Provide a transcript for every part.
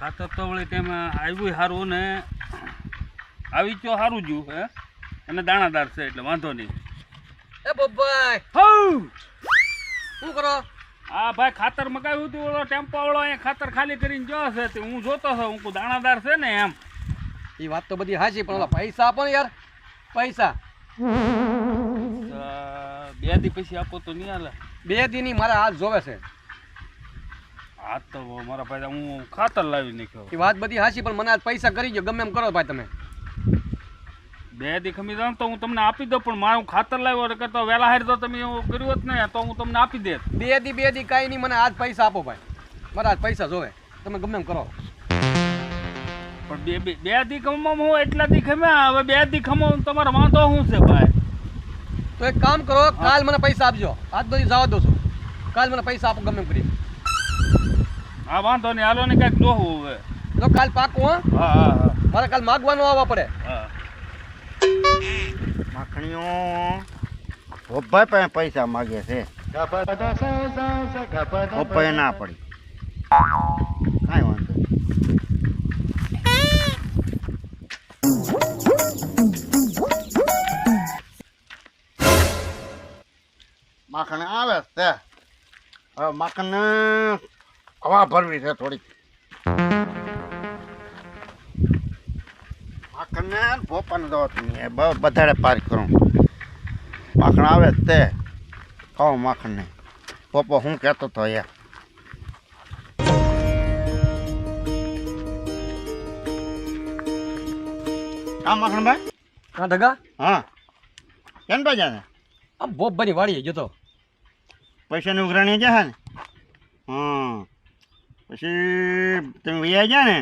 ખાતર તો વળી તેમાં આવ્યું સારું ને આવી તો સારું જ હે અને દાણાદાર છે એટલે વાંધો નહીં. એ બબ્બાઈ હઉ શું કરો? હા ભાઈ ખાતર મગાવ્યું હતું ઓલો ટેમ્પો વાળો અહીંયા ખાતર ખાલી કરીને જો છે તે હું જોતો હતો હું દાણાદાર છે ને એમ. એ વાત તો બધી સાચી પણ ઓલા પૈસા આપો ને યાર પૈસા. 2 દી પછી આપો તો નહીં હાલે. 2 દી ની મારા હાથ જોવે છે. હા તો મારા ભાઈ હું ખાતર લાવી નાખ્યો. એ વાત બધી સાચી પણ મને આજ પૈસા કરી દો ગમે એમ કરો ભાઈ તમે. 2 દી ખમી જાવ તો હું તમને આપી દઉં પણ મારું ખાતર લાવ્યો એટલે કરતો વહેલા હારી તો તમે એવું કર્યું હોત ને તો હું તમને આપી દેત. 2 દી કાંઈ નહીં મને આજ પૈસા આપો ભાઈ. મારા આજ પૈસા જોવે તમે ગમે એમ કરો. પણ બે દી ખમવામાં હું એટલા દી ખમ્યા હવે 2 દી ખમો તમારો વાંધો શું છે ભાઈ? તો એક કામ કરો કાલ મને પૈસા આપજો. આજ બધી જવા દો છું. કાલ મને પૈસા આપો ગમે એમ કરી. હા વાંધો નહીં હાલો ને કાંઈક જોવું હવે. તો કાલ પાકું હા? હા હા હા મારે કાલ માગવાનું આવવા પડે. હા માખણીઓ ભોપાઈ પાસે પૈસા માગે છે. ભોપાઈ ના પડી કાંઈ વાંધો નહીં. માખણ આવે છે હવે માખણ હવા ભરવી છે થોડીક. માખણ ભોપાને દો તમે બધાડે પાર કરું. માખણ આવે તે ખાઓ માખણ નહીં. પોપો હું કહેતો હતો યાર. હા માખણભાઈ. હા ઢગા હા કેમ બાજા ને આમ બોબની વાડીએ જતો. પૈસાની ઉઘરાણી જશે ને હા પછી તમે વૈયા ગયા ને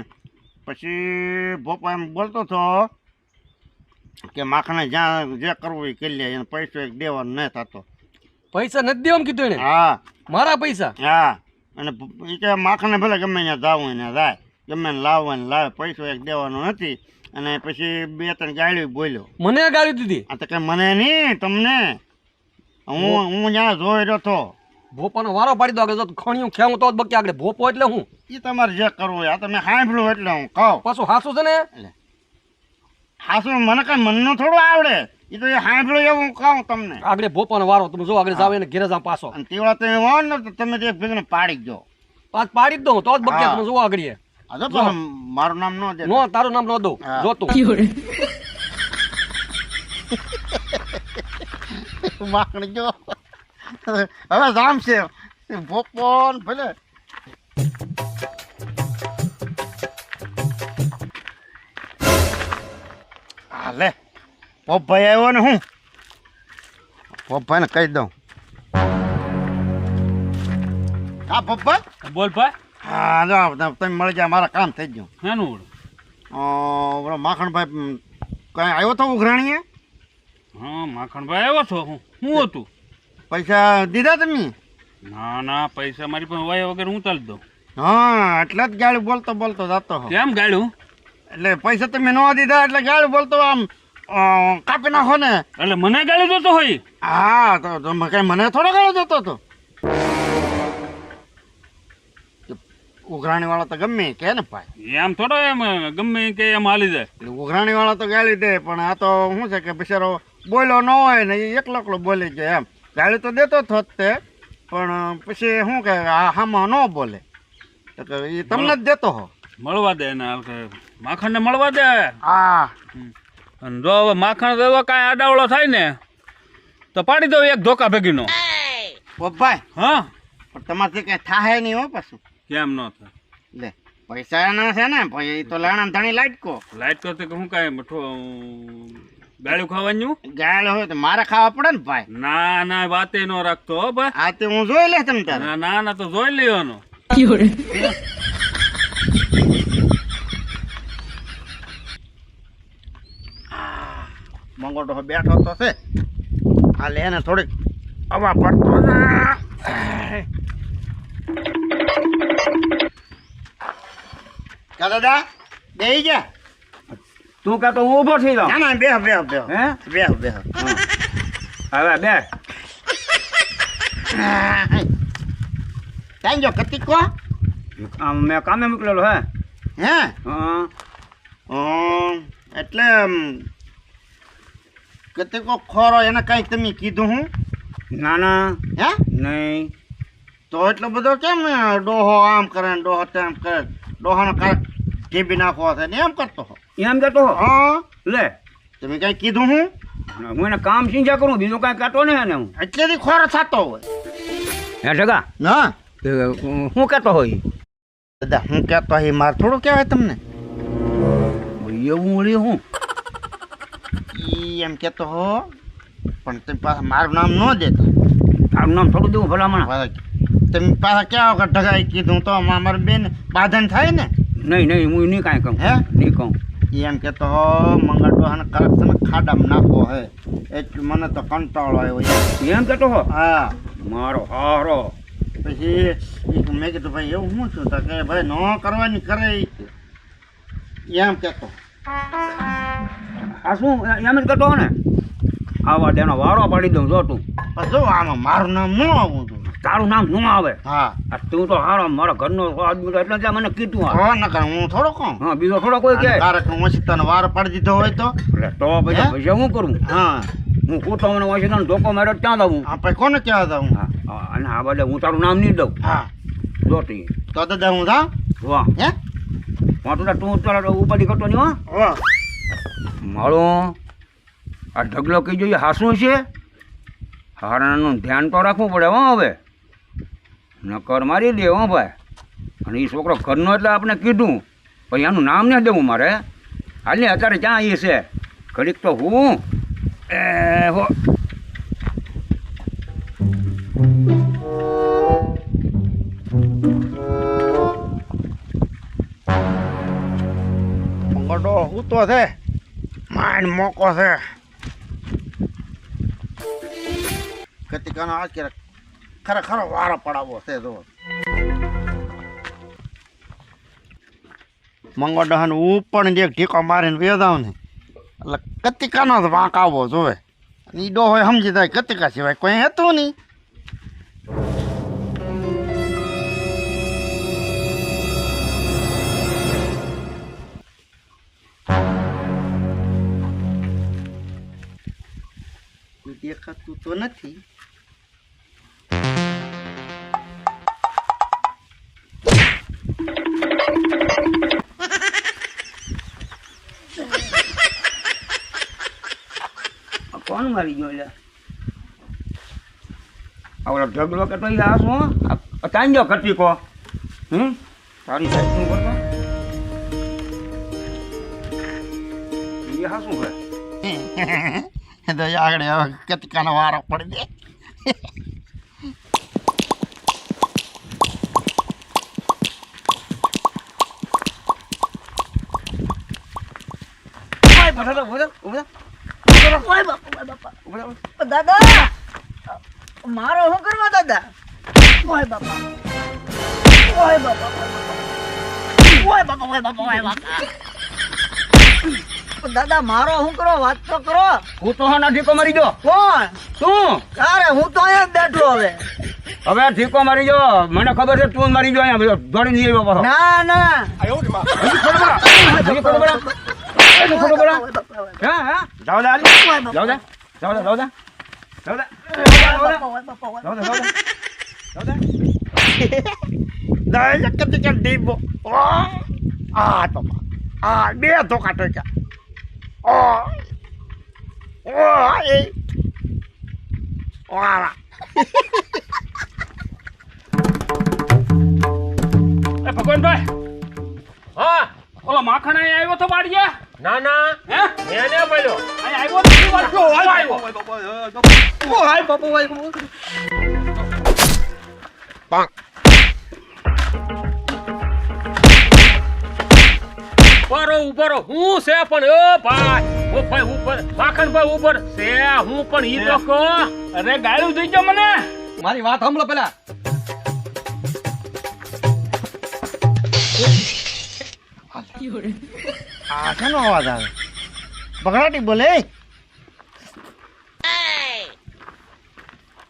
પછી ભોપા એમ બોલતો હતો કે માખણે જ્યાં જે કરવું એ કરી લે એને પૈસો એક દેવાનો ન થતો. પૈસા નથી દેવાનું કીધું એને? હા મારા પૈસા? હા અને એ કે માખણે ભલે ગમે ત્યાં જવું એને જાય ગમે ને લાવવાને લાવે પૈસો એક દેવાનો નથી. અને પછી 2-3 ગાળ્યું બોલ્યો. મને ગાળી દીધી? આ તો કે મને નહીં તમને હું જ્યાં જોઈ રહ્યો હતો. ભોપાનો વારો પાડી દો આગળ ખણિયું ખેવું તો જ બકી આગળ ભોપો એટલે હું એ તમારે જે કરવું હોય આ તમે સાંભળ્યું એટલે હું કહું. પાછું હાસું છે ને હાસું મને કઈ મનનું થોડું આવડે એ તો એ સાંભળ્યું એવું હું કહું તમને. આગળ ભોપાનો વારો તમે જો આગળ જાવ એને ઘેરે જાવ પાછો. અને તેવડા તમે હોય ને તો તમે તે ભેગને પાડી જ દો. પાછ પાડી જ દઉં તો જ બક્યા તમે જો આગળ. આ તો પણ મારું નામ ન દે. નો તારું નામ ન દઉં જો તું માખણ જો હવે જામ છે ભોપોન ભલે. હા લે પોપભાઈ આવ્યો ને હું પોપભાઈને કહી દઉં. હા પોપભાઈ બોલ ભાઈ. હા જો તમે મળી જાય મારા કામ થઈ ગયું. એનું ઓલો માખણભાઈ કઈ આવ્યો તો ઉઘરાણીએ? હા માખણભાઈ આવ્યો છો હું હતું. પૈસા દીધા તમે? ના ના પૈસા મારી પાસે વાય વગર હું ચાલી દઉં. હા એટલે જ ગાડી બોલતો બોલતો જતો હો. કેમ ગાળ્યું? એટલે પૈસા તમે ન દીધા એટલે ગાડી બોલતો આમ કાપી નાખો ને. એટલે મને ગાળી દેતો હોય? હા તો કઈ મને થોડો ગાળો દેતો હતો. ઉઘરાણી વાળા તો ગમે કે ને ભાઈ એમ થોડો એમ ગમે કે એમ હાલી જાય. એટલે ઉઘરાણી વાળા તો ગાળી દે પણ આ તો શું છે કે બિચારો બોલ્યો ન હોય ને એ એકલો બોલી જાય એમ. ગાળી તો દેતો જ તે પણ પછી શું કે આમાં ન બોલે તો કે એ તમને જ દેતો હો. મળવા દે એને માખણને મળવા દે. હા અને જો હવે માખણ એવો કાંઈ આડાવડો થાય ને તો પાડી દો એક ધોકા ભેગીનો. ભાઈ હા પણ તમારથી કઈ થાય નહીં હો પાછું. કેમ ન થાય? લે પૈસા ના છે ને ભાઈ એ તો લાણા ધણી લાઈટકો લાઈટ કરતે કે હું કાંઈ ગાળ્યું ખાવાનું? ગાળ હોય તો મારે ખાવા પડે ને ભાઈ. ના ના વાતે ન રાખતો હો ભાઈ. આ તે હું જોઈ લે તમે તારે. ના ના તો જોઈ લેવાનો. મંગોટો બેઠો તો છે આ લે ને થોડીક હવા પડતો દાદા બે જા. તું કાં તો હું ઊભો થઈ જાઉં? ના ના બેહ બેહ બેહ હે બેહ બેહ. હવે બે ત્યાં જો કતિકો મેં કામે મોકલેલો હે હે હા એટલે કતિકો ખોરો એને કાંઈ તમે કીધું હું ના ના હે નહીં તો એટલો બધો કેમ ડોહો આમ કરે ને ડોહો તેમ કરે ડોહાનો કાંઈક ઢીબી નાખવો છે ને એમ કરતો હો એમ કહેતો હો? હા લે તમે કાંઈ કીધું હું હું એને કામ સિંજા કરું બીજું કાંઈ કાઢતો નહીં એને હું એટલેથી ખોરો થતો હોય હે જગા ના શું કહેતો હોય દાદા હું કહેતો હોય મારે થોડું કહેવાય તમને એવું મળ્યું હું ઈ એમ કહેતો હો પણ તમે પાછા મારું નામ ન દેતા તારું નામ થોડું દેવું ભલામણ તમે પાછા ક્યાં વખત ઢગાઈ કીધું તો મારી બેન બાંધન થાય ને નહીં નહીં હું નહીં કાંઈ કહું હે નહીં કહું ઈ એમ કહેતો હો મંગળ ડોહાને કરક છે ને ખાડામાં નાખો હે એટલું મને તો કંટાળો આવ્યો એમ કહેતો હો હા મારો હારો પછી મેં કીધું ભાઈ એવું શું છું તો કે ભાઈ ન કરવાની કરે ઈ કે. એમ કહેતો આ શું એમ જ કહેતો હો ને આવા તેનો વારો પાડી દઉં જો તું પણ જો આમાં મારું નામ ન આવવું જોઈએ તારું નામ શું આવે હા આ તું તો હારો મારા ઘરનો આદમી તો એટલે ત્યાં મને કીધું આ હો નકર હું થોડો કહું હા બીજો થોડો કોઈ કહે તારક હું ઓછીતાનો વારો પાડી દીધો હોય તો એટલે તો પછી હે? પૈસા શું કરું હા હું કૂટવાનો હોય છે ધોકો માર્યો ત્યાં દઉં આપણે કોને કહેવા દઉં હા અને આ બધે હું તારું નામ નહીં દઉં હા જોતી તો દાદા હું જાઉં વાહ હે તું તારા ઉપાડી કરતો નહીં હો હો મારો આ ઢગલો કહી જોઈએ હાસું છે હારાનું ધ્યાન તો રાખવું પડે હો હવે નકર મારી દે હો ભાઈ અને એ છોકરો ઘરનો એટલે આપણે કીધું પછી આનું નામ નહીં દેવું મારે હાલને અત્યારે ક્યાં એ છે ઘડીક તો હું એ હો મંગળો હું તો છે માઇન મોકો છે કતિકાનો આજ ખરેખર વારો પડાવો છે જો મંગળડહન ઉપર જે ઢીકો મારીને વેદાવ ને એટલે કતિકાનો જ વાંક આવવો જોવે ઈ ડોહો સમજી જાય કતિકા સિવાય કોઈ હતું નહીં કોઈ દેખાતું તો નથી કોણ મારી ગયો એટલે આવડો ઢગલો કે તો એ આ શું ચાંજો કટી કો તારી સાઈડ શું કરતો એ હા શું કરે તો આગળ હવે કતિકાનો વારો પડી દે દાદા મારો શું કરવા દાદા ઓય બાપા ઓય બાપા ઓય બાપા ઓય બાપા ઓય બાપા દાદા મારો શું કરો વાત તો કરો હું તો હા ઠીકો મારી ગયો કોણ તું અરે હું તો અહીંયા જ બેઠો હવે હવે ઠીકો મારી ગયો મને ખબર છે તું મારી ગયો અહીંયા દોડી નહીં આવ્યો પાછો ના ના જાવ દે જાવ દે જાવ દે જાવ દે જાવ દે દાય કતિકા ડીબો આ તો આ બે ધોકા ટોક્યા ઓ એ વાલા એ ભગવાનભાઈ હા ઓલો માખણ અહીં આવ્યો તો બાડીએ ના ના હે મેં ને બોલ્યો અહીં આવ્યો તો કેટલી વાર થયો? આવ્યો ઉપરો ઉપરો હું છે પણ ઓ ભાઈ ઓ ભાઈ ઉપર માખણભાઈ ઉપર છે હું પણ ઈ તો કહો અરે ગાળું દઈ ગયો મને મારી વાત સાંભળો પેલા આ શાનો અવાજ આવે બગડાટી બોલે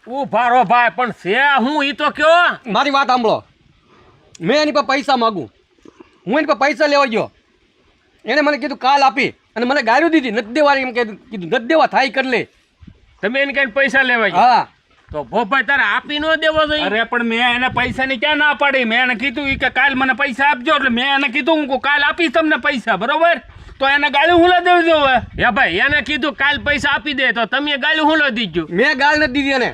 ઉભા રહો ભાઈ પણ છે હું ઈ તો કયો મારી વાત સાંભળો મેં એની પર પૈસા માગું હું એની પાસે પૈસા લેવા ગયો, એણે મને કીધું કાલ આપી, અને મને ગાળ્યું દીધી, નથી દેવાની એમ કીધું, નથી દેવા થાય કરી લે. તમે એને કઈ પૈસા લેવા ગયા? હા, તો ભોપાઈ તારે આપી ન દેવો જોઈએ. અરે પણ મેં એને પૈસાની ક્યાં ના પાડી? મેં એને કીધું ઈ કે કાલ મને પૈસા આપજો, એટલે મેં એને કીધું હું કાલ આપીશ તમને પૈસા, બરોબર? તો એને ગાળું હું લા દેવી દઉં હવે? યા ભાઈ એને કીધું કાલ પૈસા આપી દે, તો તમે ગાળું હું લો દીજો? મેં ગાળ નથી દીધી એને.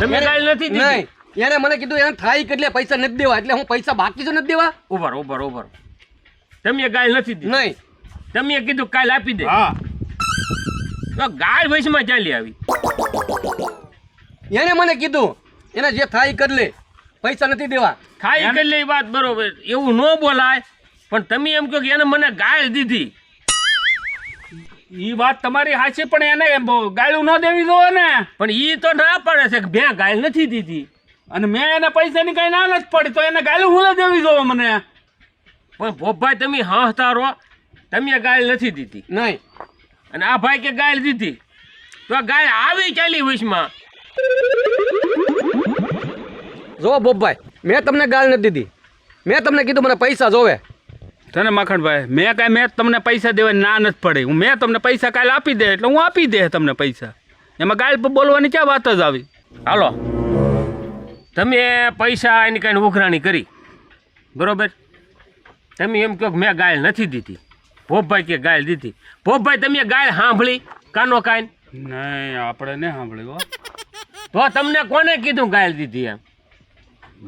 તમે ગાળ નથી દીધી? નહીં, એને મને કીધું એને થાય એટલે પૈસા નથી દેવા, એટલે હું પૈસા બાકી તો નથી દેવા. ઉભર તમે ગાળ નથી દીધી? નહીં, તમે કીધું કાલ આપી દે. હા, તો ગાળ વૈશમાં ચાલી આવી. એને મને કીધું એને જે થાય કરી લે, પૈસા નથી દેવા. ખાઈ કરી લે, વાત બરોબર, એવું ન બોલાય. પણ તમે એમ કહો કે એને મને ગાળ દીધી. ઈ વાત તમારી હાચી, પણ એને ગાળું ન દેવી દો ને. પણ ઈ તો ના પડે છે કે મેં ગાળ નથી દીધી. અને મેં એને પૈસાની કઈ ના નથી પડી, તો એને ગાળું હું લા દેવી દો મને? પણ ભોપાઈ તમે હાંસતારો, તમે ગાળ નથી દીધી, નહીં, અને આ ભાઈ કે ગાળ દીધી, તો આ ગાળ આવી ચાલી વૈશમાં. જો બોબભાઈ, મેં તમને ગાળ નથી દીધી, મેં તમને કીધું મને પૈસા જોવે. તને માખણભાઈ, મેં તમને પૈસા દેવાની ના નથી પડી. મેં તમને પૈસા કાલે આપી દે એટલે હું આપી દે તમને પૈસા. એમાં ગાળ બોલવાની ક્યાં વાત જ આવી? હાલો, તમે પૈસા એની કાંઈ ઉઘરાણી કરી, બરોબર? તમે એમ કહો કે મેં ગાળ નથી દીધી, ભોપભાઈ કે ગાળ દીધી. ભોપભાઈ તમે ગાળ સાંભળી કાનો કાન? નહીં, આપણે ને સાંભળ્યું. તો તમને કોને કીધું ગાળ દીધી એમ?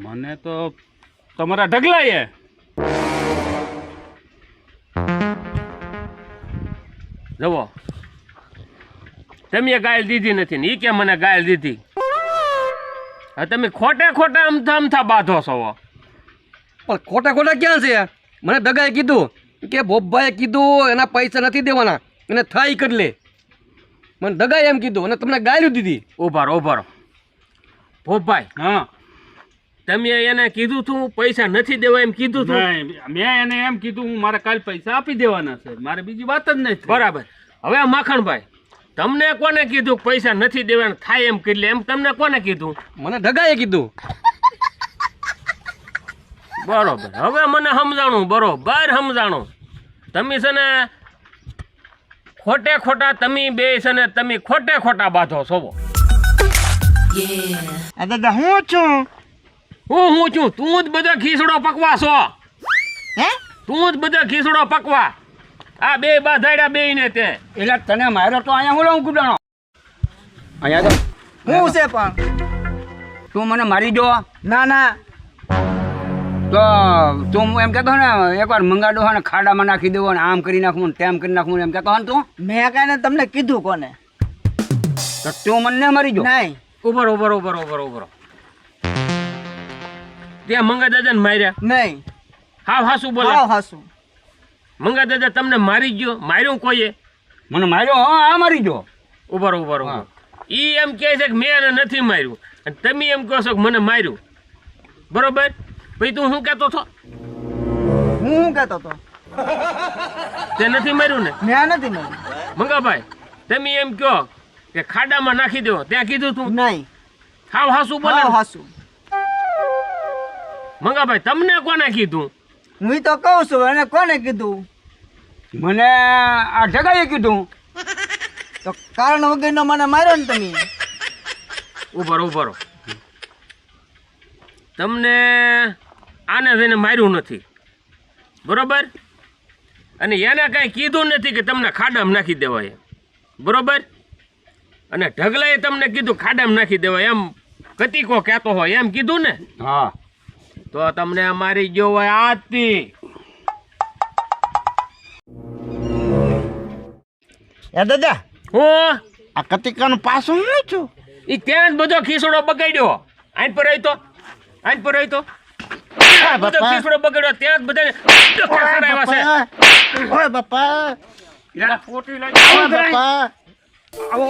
મને તો તમારા ઢગલાએ. જુઓ, તમે ગાળ દીધી નથી ને ઈ કે મને ગાળ દીધી. હવે તમે ખોટા અમથા બાંધો છો. પણ ખોટા ક્યાં છે? મને દગાએ કીધું કે બોબભાઈએ કીધું એના પૈસા નથી દેવાના, એને થાય કરી લે. મને દગાએ એમ કીધું અને તમને ગાળ્યું દીધી. ઉભારો ભોપભાઈ, હા, તમે એને કીધું તું પૈસા નથી દેવા એમ કીધું તું? નહીં, મેં એને એમ કીધું હું મારે કાલ પૈસા આપી દેવાના છે, મારે બીજી વાત જ નહીં. બરાબર. હવે માખણભાઈ, તમને કોને કીધું પૈસા નથી દેવાના થાય એમ કરી લે, એમ તમને કોને કીધું? મને દગાએ કીધું. બરોબર, હવે મને સમજાણું, બરોબર સમજાણું. તમે છે ને ખોટા તમે બે છે ને તમે ખોટા બાંધો છો. આ દાદા હું છું? હું છું? તું જ બધો ખીસડો પકવા છો. હે? તું જ બધો ખીસડો પકવા. આ બે બાધાડ્યા બે ને તે. એટલે તને માર્યો તો અહીંયા હું લઉં કુડાણો? અહીંયા તો હું છે પણ તું મને મારી જો. ના ના, તો તું એમ કહેતો ને એકવાર મંગાડો ને ખાડામાં નાખી દેવો ને આમ કરી નાખવું ને તેમ કરી નાખવું એમ કહેતો ને તું? મેં કાંઈ તમને કીધું કોને? તો તું મને મારી જો. નહીં, ઉભરો. ત્યાં મંગા દાદા ને માર્યા? નહીં, હાવ હાસું બોલે. હાવ હાસું. મંગા દાદા તમને મારી ગયો? માર્યું કોઈએ? મને માર્યો? હા, આ મારી જો. ઉભરો. ઈ એમ કહે છે કે મેં એને નથી માર્યું, અને તમે એમ કહો છો કે મને માર્યું, બરોબર? પછી તું શું કહેતો છો? હું કહેતો હતો તે નથી માર્યું ને? મેં નથી મળ્યું. મંગાભાઈ, તમે એમ કહો કે ખાડામાં નાખી દો, ત્યાં કીધું તું? નહીં, હાવ હાસું બોલે. હાવ હાસું. મંગાભાઈ, તમને કોને કીધું? હું તો કહું છું, એને કોને કીધું? મને આ જગાએ કીધું. તો કારણ વગરનો મને માર્યો ને તમે. ઉભરો. તમને આને જઈને માર્યું નથી, બરોબર? અને એને કાંઈ કીધું નથી કે તમને ખાડામાં નાખી દેવાય, બરોબર? અને ઢગલાએ તમને કીધું ખાડામાં નાખી દેવાય એમ કતીકો કહેતો હોય એમ કીધું ને? હા. તો તમને મારી ગયો હોય આજથી. એ દાદા, હું આ કતિકાનું પાછું હું છું? એ ત્યાં જ બધો ખીસડો બગાડ્યો. આઈન પર રહી તો બધો ખીસડો બગાડ્યો, ત્યાં જ બધાને ખસડાવ્યા છે. ઓય બાપા, પોટી લઈ ઓય બાપા, આવો.